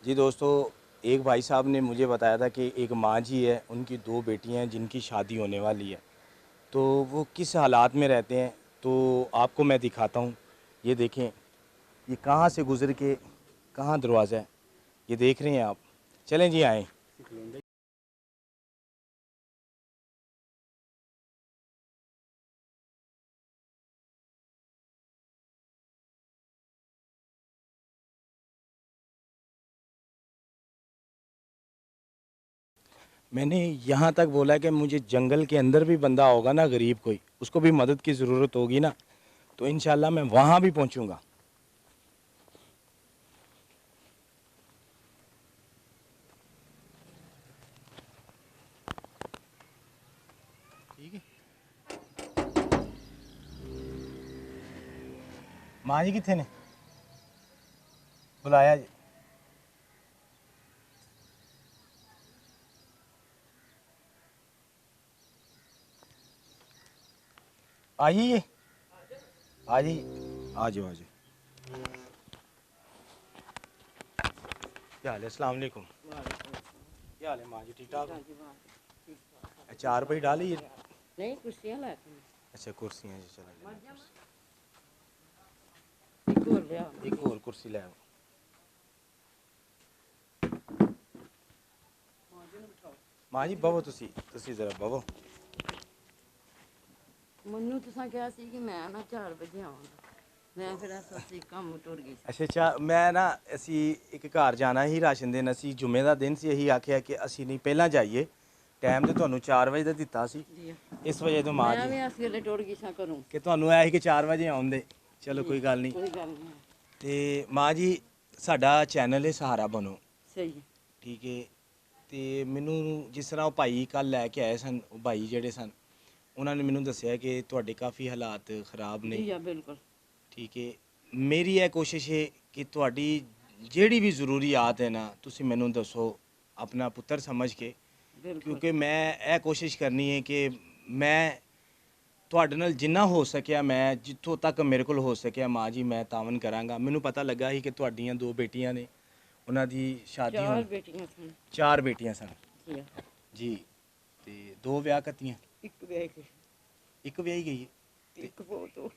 जी दोस्तों, एक भाई साहब ने मुझे बताया था कि एक माँ जी है, उनकी दो बेटियां हैं जिनकी शादी होने वाली है। तो वो किस हालात में रहते हैं, तो आपको मैं दिखाता हूँ। ये देखें, ये कहाँ से गुज़र के कहाँ दरवाज़ा है, ये देख रहे हैं आप। चलें जी, आएँ। मैंने यहाँ तक बोला कि मुझे जंगल के अंदर भी बंदा होगा ना, गरीब कोई, उसको भी मदद की ज़रूरत होगी ना, तो इंशाल्लाह मैं वहाँ भी पहुँचूँगा। ठीक है। माँ जी कितने ने बुलाया जी? आइए, आ जाइए, आ जाओ आ जाओ। क्या हाल है? अस्सलाम वालेकुम। क्या हाल है माँ जी? ठीक ठाक हो? चार पे डाली है? नहीं कुर्सियां लाती अच्छा, कुर्सियाँ जी, चला लेना एक और लिया कुर्सी। एक और कुर्सी ले आओ। माँ जी बवो, तुसी जरा बवो। ਮੈਨੂੰ ਤੁਸੀਂ ਕਿਹਾ ਸੀ ਕਿ ਮੈਂ ਨਾ 4 ਵਜੇ ਆਵਾਂਗਾ ਮੈਂ ਫਿਰ ਅਸੀਂ ਕੰਮ ਟੁਰ ਗਈ ਅੱਛਾ ਅੱਛਾ, ਮੈਂ ਨਾ ਅਸੀਂ ਇੱਕ ਘਰ ਜਾਣਾ ਸੀ ਰਾਸ਼ਨ ਦੇਣ। ਅਸੀਂ ਜੁਮੇ ਦਾ ਦਿਨ ਸੀ, ਅਸੀਂ ਆਖਿਆ ਕਿ ਅਸੀਂ ਨਹੀਂ ਪਹਿਲਾਂ ਜਾਈਏ। ਟਾਈਮ ਤੇ ਤੁਹਾਨੂੰ 4 ਵਜੇ ਦਾ ਦਿੱਤਾ ਸੀ, ਜੀ ਇਸ ਵਜੇ ਤੋਂ ਮਾਂ ਮੈਂ ਜੀ ਵੀ ਅਸੀਂ ਵੇਲੇ ਟੁਰ ਗਈ ਸਾਂ ਕਰੂੰ ਕਿ ਤੁਹਾਨੂੰ ਐ ਸੀ ਕਿ 4 ਵਜੇ ਆਉਂਦੇ। ਚਲੋ ਕੋਈ ਗੱਲ ਨਹੀਂ। ਕੋਈ ਗੱਲ ਨਹੀਂ ਤੇ ਮਾਂ ਜੀ, ਸਾਡਾ ਚੈਨਲ ਹੈ ਸਹਾਰਾ ਬਣੋ, ਸਹੀ ਹੈ ਠੀਕ ਹੈ। ਤੇ ਮੈਨੂੰ ਜਿਸ ਤਰ੍ਹਾਂ ਉਹ ਭਾਈ ਕੱਲ ਲੈ ਕੇ ਆਏ ਸਨ, ਉਹ ਭਾਈ ਜਿਹੜੇ ਸਨ, ਉਹਨਾਂ ਨੇ ਮੈਨੂੰ ਦੱਸਿਆ ਕਿ ਤੁਹਾਡੇ ਕਾਫੀ ਹਾਲਾਤ ਖਰਾਬ ਨੇ। ਜੀ ਆ ਬਿਲਕੁਲ ਠੀਕ ਹੈ। ਮੇਰੀ ਇਹ ਕੋਸ਼ਿਸ਼ ਹੈ ਕਿ ਤੁਹਾਡੀ ਜਿਹੜੀ ਵੀ ਜ਼ਰੂਰੀਆਤ ਹੈ ਨਾ, ਤੁਸੀਂ ਮੈਨੂੰ ਦੱਸੋ ਆਪਣਾ ਪੁੱਤਰ ਸਮਝ ਕੇ, ਬਿਲਕੁਲ ਕਿਉਂਕਿ ਮੈਂ ਇਹ ਕੋਸ਼ਿਸ਼ ਕਰਨੀ ਹੈ ਕਿ ਮੈਂ ਤੁਹਾਡੇ ਨਾਲ ਜਿੰਨਾ ਹੋ ਸਕਿਆ, ਮੈਂ ਜਿੱਥੋਂ ਤੱਕ ਮੇਰੇ ਕੋਲ ਹੋ ਸਕਿਆ ਮਾਂ ਜੀ, ਮੈਂ ਤਾਵਨ ਕਰਾਂਗਾ। ਮੈਨੂੰ ਪਤਾ ਲੱਗਾ ਸੀ ਕਿ ਤੁਹਾਡੀਆਂ ਦੋ ਬੇਟੀਆਂ ਨੇ, ਉਹਨਾਂ ਦੀ ਸ਼ਾਦੀ 4 ਹੋਣ। ਬੇਟੀਆਂ ਸਨ ਚਾਰ ਬੇਟੀਆਂ ਸਨ ਜੀ ਆ ਜੀ, ਤੇ ਦੋ ਵਿਆਹ ਕੀਤੀਆਂ। ਇੱਕ ਵਿਆਹ ਕੇ ਇੱਕ ਵਿਆਹੀ ਗਈ ਹੈ, ਇੱਕ ਫੋਟੋ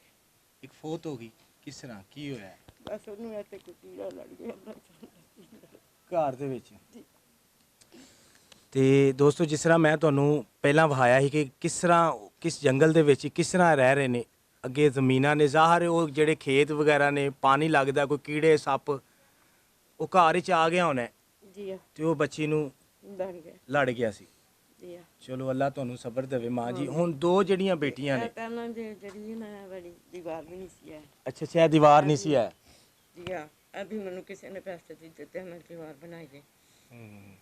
ਇੱਕ ਫੌਤ ਹੋ ਗਈ। ਕਿਸ ਤਰ੍ਹਾਂ, ਕੀ ਹੋਇਆ ਬਸ ਉਹਨੂੰ ਇੱਥੇ ਕੋਈ ਕੀੜਾ ਲੜ ਗਿਆ ਘਰ ਦੇ ਵਿੱਚ? ਤੇ ਦੋਸਤੋ, ਜਿਸ ਤਰ੍ਹਾਂ ਮੈਂ ਤੁਹਾਨੂੰ ਪਹਿਲਾਂ ਵਿਖਾਇਆ ਸੀ ਕਿ ਕਿਸ ਤਰ੍ਹਾਂ ਕਿਸ ਜੰਗਲ ਦੇ ਵਿੱਚ ਕਿਸ ਤਰ੍ਹਾਂ ਰਹਿ ਰਹੇ ਨੇ। ਅੱਗੇ ਜ਼ਮੀਨਾਂ ਨੇ, ਜ਼ਾਹਰ ਹੈ ਉਹ ਜਿਹੜੇ ਖੇਤ ਵਗੈਰਾ ਨੇ, ਪਾਣੀ ਲੱਗਦਾ, ਕੋਈ ਕੀੜੇ ਸੱਪ, ਉਹ ਘਰ ਵਿੱਚ ਆ ਗਿਆ ਹੋਣਾ ਜੀ ਆ ਤੇ ਉਹ ਬੱਚੀ ਨੂੰ ਲੜ ਗਿਆ ਲੜ ਗਿਆ ਸੀ। ਜੀ ਆ ਚਲੋ ਅੱਲਾ ਤੁਹਾਨੂੰ ਸਬਰ ਦੇਵੇ ਮਾਂ ਜੀ। ਹੁਣ ਦੋ ਜਿਹੜੀਆਂ ਬੇਟੀਆਂ ਨੇ। ਪਹਿਲਾਂ ਜਿਹੜੀ ਨਾ ਬੜੀ ਦੀਵਾਰ ਵੀ ਨਹੀਂ ਸੀ ਹੈ ਅੱਛਾ ਅੱਛਾ, ਇਹ ਦੀਵਾਰ ਨਹੀਂ ਸੀ ਹੈ। ਜੀ ਆ ਅਭੀ ਮੈਨੂੰ ਕਿਸੇ ਨੇ ਪੈਸੇ ਦਿੱਤੇ ਤੇ ਮੈਂ ਦੀਵਾਰ ਬਣਾਈ ਹੈ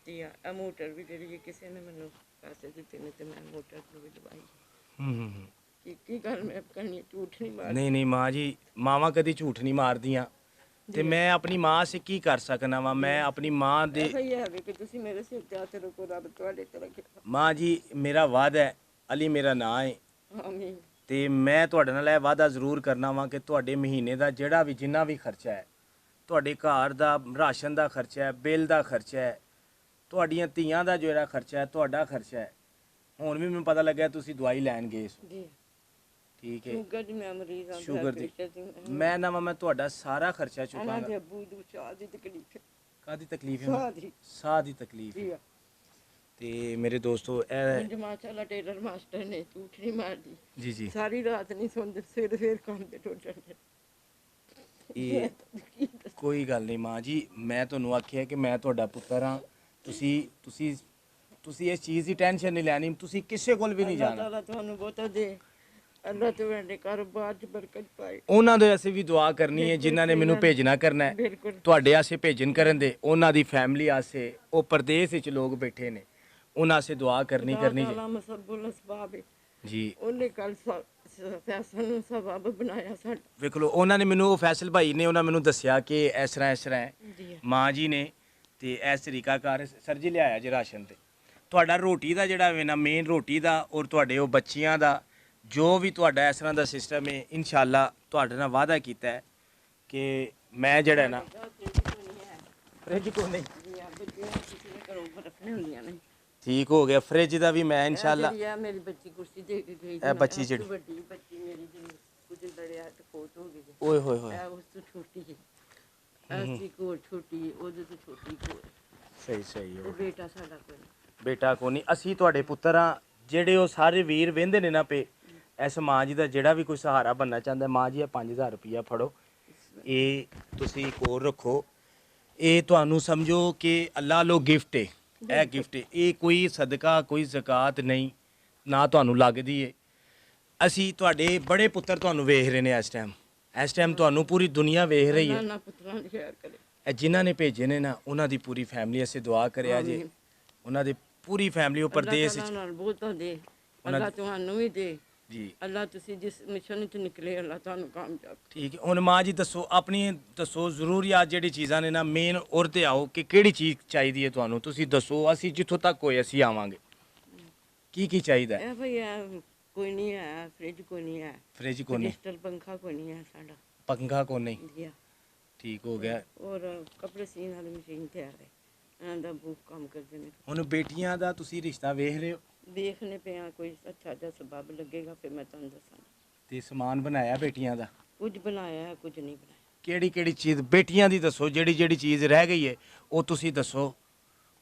ਜੀ ਆ ਮੋਟਰ ਵੀ ਜਿਹੜੀ ਕਿਸੇ ਨੇ ਮੈਨੂੰ ਪੈਸੇ ਦਿੱਤੇ ਨੇ ਤੇ ਮੈਂ ਮੋਟਰ ਨੂੰ ਵੀ ਲਵਾਈ ਕੀ ਗੱਲ ਮੈਂ ਕਰਨੀ ਝੂਠ ਨਹੀਂ ਮਾਰ ਨਹੀਂ ਨਹੀਂ ਮਾਂ ਜੀ, ਮਾਵਾਂ ਕਦੀ ਝੂਠ ਨਹੀਂ ਮਾਰਦੀਆਂ। ਤੇ ਮੈਂ ਆਪਣੀ ਮਾਂ ਸੇ ਕੀ ਕਰ ਸਕਣਾ ਵਾ। ਮੈਂ ਆਪਣੀ ਮਾਂ ਦੇ ਸਹੀ ਹੈ ਕਿ ਤੁਸੀਂ ਮੇਰੇ ਸਿਰ ਤੇ ਹੱਥ ਰੱਖੋ, ਰੱਬ ਤੁਹਾਡੇ ਤੇ ਰੱਖੇ ਮਾਂ ਜੀ, ਮੇਰਾ ਵਾਅਦਾ ਹੈ, ਅਲੀ ਮੇਰਾ ਨਾਂ ਹੈ, ਆਮੀਨ ਤੇ ਮੈਂ ਤੁਹਾਡੇ ਨਾਲ ਇਹ ਵਾਅਦਾ ਜ਼ਰੂਰ ਕਰਨਾ ਵਾ ਕਿ ਤੁਹਾਡੇ ਮਹੀਨੇ ਦਾ ਜਿਹੜਾ ਵੀ ਜਿੰਨਾ ਵੀ ਖਰਚਾ ਹੈ, ਤੁਹਾਡੇ ਘਰ ਦਾ ਰਾਸ਼ਨ ਦਾ ਖਰਚਾ ਹੈ, ਬਿੱਲ ਦਾ ਖਰਚਾ ਹੈ, ਤੁਹਾਡੀਆਂ ਧੀਆਂ ਦਾ ਜਿਹੜਾ ਖਰਚਾ ਹੈ, ਤੁਹਾਡਾ ਖਰਚਾ ਹੈ। ਹੁਣ ਵੀ ਮੈਨੂੰ ਪਤਾ ਲੱਗਿਆ ਤੁਸੀਂ ਦਵਾਈ ਲੈਣ ਗਏ ਸੋ, ਜੀ ਠੀਕ ਹੈ। ਸ਼ੂਗਰ ਦੀ ਮੈਂ ਮਰੀਜ਼ ਹਾਂ ਸ਼ੂਗਰ ਦੀ ਮੈਂ ਨਾ ਮੈਂ ਤੁਹਾਡਾ ਸਾਰਾ ਖਰਚਾ ਇਹਨਾਂ ਚੁਕਾਂਗਾ। ਦੇ ਅੱਬੂ ਦੀ ਚਾਹ ਦੀ ਤਕਲੀਫ ਹੈ ਕਾਹਦੀ ਤਕਲੀਫ ਹੈ? ਸਾਹ ਦੀ ਸਾਹ ਦੀ ਤਕਲੀਫ ਜੀ ਹੈ। ਤੇ ਮੇਰੇ ਦੋਸਤੋ, ਇਹ ਅੱਜ ਮਾਸ਼ਾਅੱਲਾ ਟੇਲਰ ਮਾਸਟਰ ਨੇ ਝੂਠ ਨਹੀਂ ਮਾਰਦੀ ਜੀ ਜੀ, ਸਾਰੀ ਰਾਤ ਨਹੀਂ ਸੌਂਦੇ, ਸਵੇਰ ਸਵੇਰ ਕੰਮ ਤੇ ਟੁੱਟ ਜਾਂਦੇ ਇਹ ਕੋਈ ਗੱਲ ਨਹੀਂ ਮਾਂ ਜੀ। ਮੈਂ ਤੁਹਾਨੂੰ ਆਖਿਆ ਕਿ ਮੈਂ ਤੁਹਾਡਾ ਪੁੱਤਰ ਹਾਂ। ਤੁਸੀਂ ਇਸ ਚੀਜ਼ ਦੀ ਟੈਨਸ਼ਨ ਨਹੀਂ ਲੈਣੀ। ਤੁਸੀਂ ਕਿਸੇ ਕੋਲ ਵੀ ਨਹੀਂ ਅੱਲਾਹ ਜਾਣਾ। ਤਾਲਾ ਤੁਹਾਨੂੰ ਬਹੁਤਾ ਦੇ, ਅੱਲਾਹ ਤੁਹਾਡੇ ਕਾਰੋਬਾਰ 'ਚ ਬਰਕਤ ਪਾਏ। ਉਹਨਾਂ ਦੇ ਅਸੀਂ ਵੀ ਦੁਆ ਕਰਨੀ ਹੈ ਜਿਨ੍ਹਾਂ ਨੇ ਮੈਨੂੰ ਭੇਜਣਾ ਕਰਨਾ ਹੈ। ਬਿਲਕੁਲ ਤੁਹਾਡੇ ਆਸੇ ਭੇਜਣ ਕਰਨ ਦੇ, ਉਹਨਾਂ ਦੀ ਫੈਮਿਲੀ ਆਸੇ, ਉਹ ਪਰਦੇਸ ਵਿੱਚ ਲੋਕ ਬੈਠੇ ਨੇ, ਉਹਨਾਂ ਆਸੇ ਦੁਆ ਕਰਨੀ ਜੀ ਤਾਲਾ ਮਸਬੁਲ ਅਸਬਾਬ ਹੈ। ਜੀ। ਉਹਨੇ ਕੱਲ ਫੈਸਲ ਨੂੰ ਸਬਬ ਬਣਾਇਆ ਸਾਡਾ। ਵੇਖ ਲਓ, ਉਹਨਾਂ ਨੇ ਮੈਨੂੰ, ਉਹ ਫੈਸਲ ਭਾਈ ਨੇ, ਉਹਨਾਂ ਮੈਨੂੰ ਦੱਸਿਆ ਕਿ ਇਸ ਤਰ੍ਹਾਂ ਹੈ। ਜੀ ਮਾਂ ਜੀ ਨੇ ਤੇ ਇਸ ਤਰੀਕਾਕਾਰ ਸਰ ਜੀ ਲਿਆਇਆ ਜੇ ਰਾਸ਼ਨ। ਤੇ ਤੁਹਾਡਾ ਰੋਟੀ ਦਾ ਜਿਹੜਾ ਵੇ ਨਾ, ਮੇਨ ਰੋਟੀ ਦਾ, ਔਰ ਤੁਹਾਡੇ ਉਹ ਬੱਚਿਆਂ ਦਾ ਜੋ ਵੀ ਤੁਹਾਡਾ ਇਸ ਤਰ੍ਹਾਂ ਦਾ ਸਿਸਟਮ ਹੈ, ਇਨਸ਼ਾਅੱਲਾ ਤੁਹਾਡੇ ਨਾਲ ਵਾਅਦਾ ਕੀਤਾ ਹੈ ਕਿ ਮੈਂ ਜਿਹੜਾ ਨਾ ਫ੍ਰਿਜ ਕੋ ਨਹੀਂ ਜੀ ਆ ਬੱਚੇ ਕਿਸੇ ਦੇ ਘਰੋਂ ਬਰਫਨੇ ਹੁੰਦੀਆਂ ਨੇ ਠੀਕ ਹੋ ਗਿਆ ਫ੍ਰਿਜ ਦਾ ਵੀ ਮੈਂ ਇਨਸ਼ਾਅੱਲਾ ਜਿਹੜੀ ਆ ਮੇਰੀ ਬੱਚੀ ਕੁਰਸੀ ਦੇ ਕੇ ਗਈ ਇਹ ਬੱਚੀ ਜਿਹੜੀ ਵੱਡੀ ਬੱਚੀ ਮੇਰੀ ਜਿਹਨੂੰ ਕੁਝ ਲੜਿਆ ਤੇ ਫੋਟ ਹੋ ਗਈ ਓਏ ਹੋਏ ਹੋਏ ਇਹ ਉਸ ਤੋਂ ਛੋਟੀ ਹੈ ਅਸੀਂ ਕੋਲ ਛੋਟੀ ਉਹਦੇ ਤੋਂ ਛੋਟੀ ਕੋਲ ਸਹੀ ਸਹੀ ਤੇ ਬੇਟਾ ਸਾਡਾ ਕੋਈ ਨਹੀਂ। ਬੇਟਾ ਕੋ ਨਹੀਂ ਅਸੀਂ ਤੁਹਾਡੇ ਪੁੱਤਰ ਆ ਜਿਹੜੇ ਉਹ ਸਾਰੇ ਵੀਰ ਵਹਿੰਦੇ ਨੇ ਨਾ ਪੇ ਇਸ ਮਾਂ ਜੀ ਦਾ ਜਿਹੜਾ ਵੀ ਕੋਈ ਸਹਾਰਾ ਬਣਨਾ ਚਾਹੁੰਦਾ ਮਾਂ ਜੀ ਇਹ 5000 ਰੁਪਇਆ ਫੜੋ ਇਹ ਤੁਸੀਂ ਕੋਲ ਰੱਖੋ ਇਹ ਤੁਹਾਨੂੰ ਸਮਝੋ ਕਿ ਅੱਲਾ ਲੋ ਗਿਫਟ ਹੈ ਇਹ ਗਿਫਟ ਹੈ ਇਹ ਕੋਈ ਸਦਕਾ ਕੋਈ ਜ਼ਕਾਤ ਨਹੀਂ ਨਾ ਤੁਹਾਨੂੰ ਲੱਗਦੀ ਏ ਅਸੀਂ ਤੁਹਾਡੇ ਬੜੇ ਪੁੱਤਰ ਤੁਹਾਨੂੰ ਵੇਖ ਰਹੇ ਨੇ ਇਸ ਟਾਈਮ ਤੁਹਾਨੂੰ ਪੂਰੀ ਦੁਨੀਆ ਵੇਖ ਰਹੀ ਹੈ ਨਾ ਪੁੱਤਰਾਂ ਦੀ ਖੈਰ ਕਰੇ ਇਹ ਜਿਨ੍ਹਾਂ ਨੇ ਭੇਜੇ ਨੇ ਨਾ ਉਹਨਾਂ ਦੀ ਪੂਰੀ ਫੈਮਿਲੀ ਅਸੀਂ ਦੁਆ ਕਰਿਆ ਜੇ ਉਹਨਾਂ ਦੀ ਪੂਰੀ ਫੈਮਿਲੀ ਉਹ ਪਰਦੇਸ ਅੱਲਾਹ ਵਿੱਚ ਨਾਲ ਬਹੁਤਾ ਦੇ ਅੱਲਾਹ ਤੁਹਾਨੂੰ ਵੀ ਦੇ ਜੀ ਅੱਲਾਹ ਤੁਸੀਂ ਜਿਸ ਮਿਸ਼ਨ ਵਿੱਚ ਨਿਕਲੇ ਅੱਲਾਹ ਤੁਹਾਨੂੰ ਕਾਮਯਾਬ ਠੀਕ ਹੈ ਹੁਣ ਮਾਂ ਜੀ ਦੱਸੋ ਆਪਣੀ ਦੱਸੋ ਜ਼ਰੂਰੀਆਤ ਜਿਹੜੀ ਚੀਜ਼ਾਂ ਨੇ ਨਾ ਮੇਨ ਔਰ ਤੇ ਆਓ ਕਿ ਕਿਹੜੀ ਚੀਜ਼ ਚਾਹੀਦੀ ਹੈ ਤੁਹਾਨੂੰ ਤੁਸੀਂ ਦੱਸੋ ਅਸੀਂ ਜਿੱਥੋਂ ਤੱਕ ਹੋਏ ਅਸੀਂ ਆਵਾਂਗੇ ਕੀ ਚਾਹੀਦਾ ਹੈ ਇਹ ਭਈ ਇਹ ਕੋਈ ਨਹੀਂ ਹੈ ਫ੍ਰਿਜ ਕੋਈ ਨਹੀਂ ਹੈ ਫ੍ਰਿਜ ਕੋ ਨਹੀਂ ਡਿਜੀਟਲ ਪੰਖਾ ਕੋਈ ਨਹੀਂ ਹੈ ਸਾਡਾ ਪੰਖਾ ਕੋ ਨਹੀਂ ਜੀ ਠੀਕ ਹੋ ਗਿਆ ਔਰ ਕੱਪੜੇ ਸੀਨ ਵਾਲੀ ਮਸ਼ੀਨ ਤਿਆਰ ਹੈ ਇਹਨਾਂ ਦਾ ਬਹੁਤ ਕੰਮ ਕਰਦੇ ਨੇ ਹੁਣ ਬੇਟੀਆਂ ਦਾ ਤੁਸੀਂ ਰਿਸ਼ਤਾ ਵੇਖ ਰਹੇ ਹੋ ਦੇਖਨੇ ਪਿਆ ਕੋਈ ਅੱਛਾ ਜਿਹਾ ਸਬਬ ਲੱਗੇਗਾ ਫਿਰ ਮੈਂ ਤੁਹਾਨੂੰ ਦੱਸਾਂਗੀ ਤੇ ਸਮਾਨ ਬਣਾਇਆ ਬੇਟੀਆਂ ਦਾ ਕੁਝ ਬਣਾਇਆ ਹੈ ਕੁਝ ਨਹੀਂ ਬਣਾਇਆ ਕਿਹੜੀ ਕਿਹੜੀ ਚੀਜ਼ ਬੇਟੀਆਂ ਦੀ ਦੱਸੋ ਜਿਹੜੀ ਜਿਹੜੀ ਚੀਜ਼ ਰਹਿ ਗਈ ਹੈ ਉਹ ਤੁਸੀਂ ਦੱਸੋ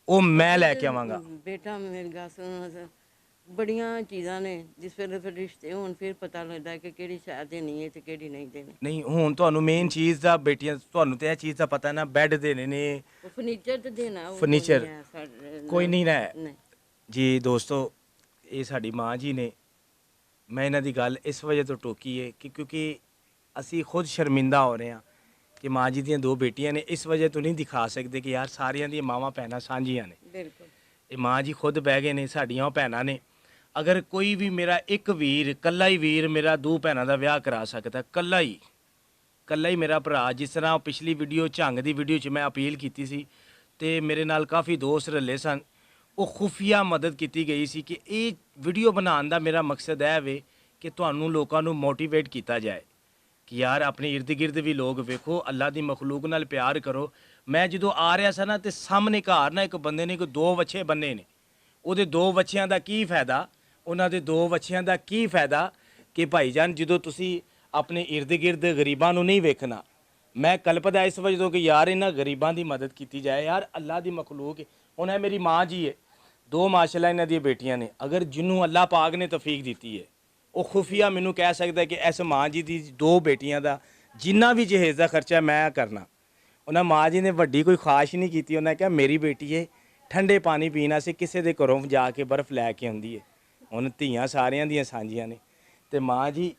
ਉਹ ਮੈਂ ਲੈ ਕੇ ਆਵਾਂਗਾ ਬੇਟਾ ਮੇਰੀ ਗੱਲ ਸੁਣ ਬੜੀਆਂ ਚੀਜ਼ਾਂ ਨੇ ਜਿਸ ਵੇਲੇ ਫਿਰ ਰਿਸ਼ਤੇ ਹੋਣ ਫਿਰ ਪਤਾ ਲੱਗਦਾ ਕਿ ਕਿਹੜੀ ਸ਼ਾਇਦ ਦੇਣੀ ਹੈ ਤੇ ਕਿਹੜੀ ਨਹੀਂ ਦੇਣੀ ਨਹੀਂ ਹੁਣ ਤੁਹਾਨੂੰ ਮੇਨ ਚੀਜ਼ ਦਾ ਬੇਟੀਆਂ ਤੁਹਾਨੂੰ ਤੇ ਇਹ ਚੀਜ਼ ਦਾ ਪਤਾ ਨਾ ਬੈੱਡ ਦੇਣੇ ਨੇ ਉਹ ਫਰਨੀਚਰ ਤੇ ਦੇਣਾ ਉਹ ਫਰਨੀਚਰ ਨਹੀਂ ਹੈ ਸਾਡੇ ਕੋਈ ਨਹੀਂ ਨਾ ਨਹੀਂ ਜੀ ਦੋਸਤੋ ਇਹ ਸਾਡੀ ਮਾਂ ਜੀ ਨੇ ਮੈਂ ਇਹਨਾਂ ਦੀ ਗੱਲ ਇਸ ਵਜ੍ਹਾ ਤੋਂ ਟੋਕੀ ਹੈ ਕਿ ਕਿਉਂਕਿ ਅਸੀਂ ਖੁਦ ਸ਼ਰਮਿੰਦਾ ਹੋ ਰਹੇ ਹਾਂ ਕਿ ਮਾਂ ਜੀ ਦੀਆਂ ਦੋ ਬੇਟੀਆਂ ਨੇ ਇਸ ਵਜ੍ਹਾ ਤੋਂ ਨਹੀਂ ਦਿਖਾ ਸਕਦੇ ਕਿ ਯਾਰ ਸਾਰਿਆਂ ਦੀਆਂ ਮਾਵਾਂ ਭੈਣਾਂ ਸਾਂਝੀਆਂ ਨੇ ਬਿਲਕੁਲ ਇਹ ਮਾਂ ਜੀ ਖੁਦ ਬਹਿ ਗਏ ਨੇ ਸਾਡੀਆਂ ਉਹ ਭੈਣਾਂ ਨੇ ਅਗਰ ਕੋਈ ਵੀ ਮੇਰਾ ਇੱਕ ਵੀਰ ਕੱਲਾ ਹੀ ਵੀਰ ਮੇਰਾ ਦੋ ਭੈਣਾਂ ਦਾ ਵਿਆਹ ਕਰਾ ਸਕਦਾ ਕੱਲਾ ਹੀ ਮੇਰਾ ਭਰਾ ਜਿਸ ਤਰ੍ਹਾਂ ਪਿਛਲੀ ਵੀਡੀਓ ਝੰਗ ਦੀ ਵੀਡੀਓ 'ਚ ਮੈਂ ਅਪੀਲ ਕੀਤੀ ਸੀ ਤੇ ਮੇਰੇ ਨਾਲ ਕਾਫੀ ਦੋਸਤ ਰਲੇ ਸਨ ਉਹ ਖੁਫੀਆ ਮਦਦ ਕੀਤੀ ਗਈ ਸੀ ਕਿ ਇਹ ਵੀਡੀਓ ਬਣਾਉਣ ਦਾ ਮੇਰਾ ਮਕਸਦ ਇਹ ਵੇ ਕਿ ਤੁਹਾਨੂੰ ਲੋਕਾਂ ਨੂੰ ਮੋਟੀਵੇਟ ਕੀਤਾ ਜਾਏ ਕਿ ਯਾਰ ਆਪਣੇ ਇਰਦ ਗਿਰਦ ਵੀ ਲੋਕ ਵੇਖੋ ਅੱਲਾ ਦੀ ਮਖਲੂਕ ਨਾਲ ਪਿਆਰ ਕਰੋ ਮੈਂ ਜਦੋਂ ਆ ਰਿਹਾ ਸੀ ਨਾ ਤੇ ਸਾਹਮਣੇ ਘਰ ਨਾ ਇੱਕ ਬੰਦੇ ਨੇ ਕੋਈ ਦੋ ਵੱਛੇ ਬੰਨੇ ਨੇ ਉਹਦੇ ਦੋ ਵੱਛਿਆਂ ਦਾ ਕੀ ਫਾਇਦਾ ਉਹਨਾਂ ਦੇ ਦੋ ਵੱਛਿਆਂ ਦਾ ਕੀ ਫਾਇਦਾ ਕਿ ਭਾਈਜਾਨ ਜਦੋਂ ਤੁਸੀਂ ਆਪਣੇ ਇਰਦ ਗਿਰਦ ਗਰੀਬਾਂ ਨੂੰ ਨਹੀਂ ਵੇਖਣਾ ਮੈਂ ਕਲਪਦਾ ਇਸ ਵਜ੍ਹਾ ਤੋਂ ਕਿ ਯਾਰ ਇਹਨਾਂ ਗਰੀਬਾਂ ਦੀ ਮਦਦ ਕੀਤੀ ਜਾਏ ਯਾਰ ਅੱਲਾ ਦੀ ਮਖਲੂਕ ਹੁਣ ਇਹ ਮੇਰੀ ਮਾਂ ਜੀ ਹੈ ਦੋ ਮਾਸ਼ਾਅੱਲਾ ਇਹਨਾਂ ਦੀਆਂ ਬੇਟੀਆਂ ਨੇ ਅਗਰ ਜਿਹਨੂੰ ਅੱਲਾ ਪਾਕ ਨੇ ਤੌਫੀਕ ਦਿੱਤੀ ਹੈ ਉਹ ਖੁਫੀਆ ਮੈਨੂੰ ਕਹਿ ਸਕਦਾ ਕਿ ਇਸ ਮਾਂ ਜੀ ਦੀ ਦੋ ਬੇਟੀਆਂ ਦਾ ਜਿੰਨਾ ਵੀ ਜਹੇਜ਼ ਦਾ ਖਰਚਾ ਮੈਂ ਕਰਨਾ ਉਹਨਾਂ ਮਾਂ ਜੀ ਨੇ ਵੱਡੀ ਕੋਈ ਖਾਸ਼ ਨਹੀਂ ਕੀਤੀ ਉਹਨਾਂ ਕਿਹਾ ਮੇਰੀ ਬੇਟੀ ਹੈ ਠੰਡੇ ਪਾਣੀ ਪੀਣਾ ਸੀ ਕਿਸੇ ਦੇ ਘਰੋਂ ਜਾ ਕੇ ਬਰਫ਼ ਲੈ ਕੇ ਆਉਂਦੀ ਹੈ ਹੁਣ ਧੀਆਂ ਸਾਰਿਆਂ ਦੀਆਂ ਸਾਂਝੀਆਂ ਨੇ ਤੇ ਮਾਂ ਜੀ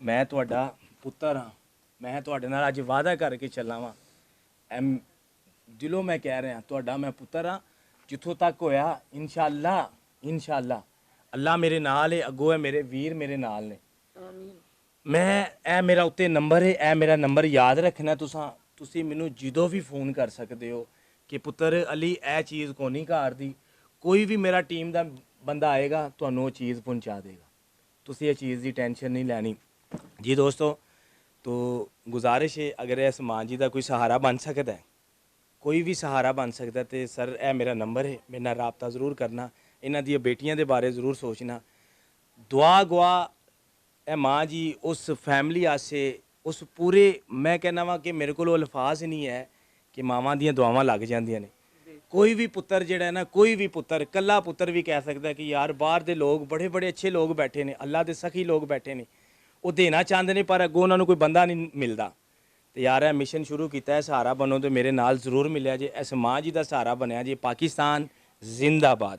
ਮੈਂ ਤੁਹਾਡਾ ਪੁੱਤਰ ਹਾਂ ਮੈਂ ਤੁਹਾਡੇ ਨਾਲ ਅੱਜ ਵਾਅਦਾ ਕਰਕੇ ਚੱਲਾਂ ਵਾਂ ਦਿਲੋਂ ਮੈਂ ਕਹਿ ਰਿਹਾ ਤੁਹਾਡਾ ਮੈਂ ਪੁੱਤਰ ਹਾਂ ਜਿੱਥੋਂ ਤੱਕ ਹੋਇਆ ਇਨਸ਼ਾਅੱਲਾ ਅੱਲਾ ਮੇਰੇ ਨਾਲ ਹੈ ਅੱਗੋਂ ਹੈ ਮੇਰੇ ਵੀਰ ਮੇਰੇ ਨਾਲ ਨੇ ਆਮੀਨ ਮੈਂ ਇਹ ਮੇਰਾ ਉੱਤੇ ਨੰਬਰ ਹੈ ਇਹ ਮੇਰਾ ਨੰਬਰ ਯਾਦ ਰੱਖਣਾ ਤੁਸੀਂ ਮੈਨੂੰ ਜਦੋਂ ਵੀ ਫੋਨ ਕਰ ਸਕਦੇ ਹੋ ਕਿ ਪੁੱਤਰ ਅਲੀ ਇਹ ਚੀਜ਼ ਕੋ ਨਹੀਂ ਘਰ ਦੀ ਕੋਈ ਵੀ ਮੇਰਾ ਟੀਮ ਦਾ ਬੰਦਾ ਆਏਗਾ ਤੁਹਾਨੂੰ ਉਹ ਚੀਜ਼ ਪਹੁੰਚਾ ਦੇਗਾ ਤੁਸੀਂ ਇਹ ਚੀਜ਼ ਦੀ ਟੈਨਸ਼ਨ ਨਹੀਂ ਲੈਣੀ ਜੀ ਦੋਸਤੋ तो गुजारिश है अगर इस मां जी का कोई सहारा बन सकता है कोई भी सहारा बन सकता है तो सर यह मेरा नंबर है मेरे नाल राबता ज़रूर करना इन्हां दी बेटियां दे बारे ज़रूर सोचना दुआ गुआ ए मां जी उस फैमिली आसे उस पूरे मैं कहना वा कि मेरे को अल्फाज नहीं है कि मावां दियां दुआवां लग जांदियां ने कोई भी पुत्र जिहड़ा है ना कोई भी पुत्र कल्ला पुत्र भी कह सकता है कि यार बाहर दे लोग बड़े बड़े अच्छे लोग बैठे ने अल्लाह दे सखी लोग बैठे ने ਉਹ ਦੇਣਾ ਚਾਹੁੰਦੇ ਨੇ ਪਰ ਅੱਗੋਂ ਉਹਨਾਂ ਨੂੰ ਕੋਈ ਬੰਦਾ ਨਹੀਂ ਮਿਲਦਾ ਤੇ ਯਾਰ ਇਹ ਮਿਸ਼ਨ ਸ਼ੁਰੂ ਕੀਤਾ ਹੈ ਸਹਾਰਾ ਬਣੋ ਤੇ ਮੇਰੇ ਨਾਲ ਜ਼ਰੂਰ ਮਿਲਿਆ ਜੇ ਇਸ ਮਾਂ ਜੀ ਦਾ ਸਹਾਰਾ ਬਣਿਆ ਜੀ ਪਾਕਿਸਤਾਨ ਜ਼ਿੰਦਾਬਾਦ